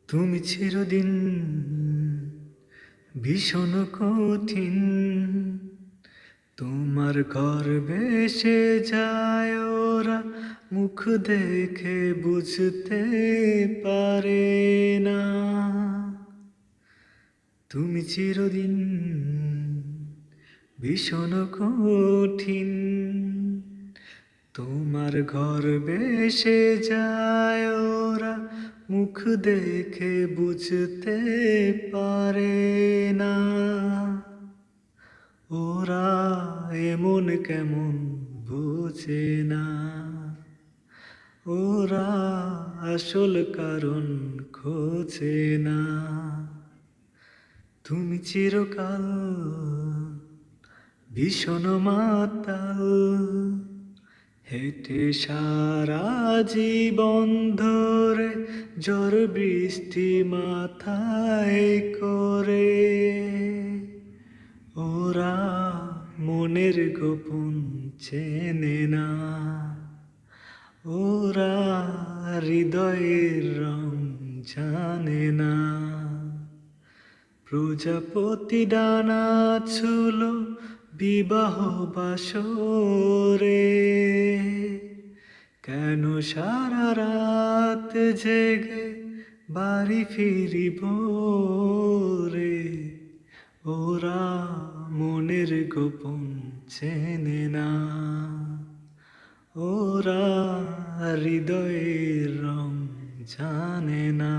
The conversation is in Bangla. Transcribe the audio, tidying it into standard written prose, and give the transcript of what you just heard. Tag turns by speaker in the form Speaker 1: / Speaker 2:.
Speaker 1: তুমি চিরদিন ভীষণ কঠিন, তোমার ঘর ভেসে যায় ওরা, মুখ দেখে বুঝতে পারে না। তুমি চিরদিন ভীষণ কঠিন, তোমার ঘর ভেসে যায় ওরা, মুখ দেখে বুঝতে পারে না। ওরা এমন কেমন বোঝে না, ওরা আসল কারণ খোঁজে না। তুমি চিরকাল ভীষণ মাতাল, হেঁটে সারা জীবন ধরে ঝড় বৃষ্টি মাথায় করে। ওরা মনের গোপন চেনে না, ওরা হৃদয়ের রং জানে না। প্রজাপতি ডানা ছিল বিবাহ বাসরে, কেন সারা রাত জেগে বাড়ি ফিরিব রে। ওরা মনের গোপন চেনে না, ওরা হৃদয়ের রং জানে না।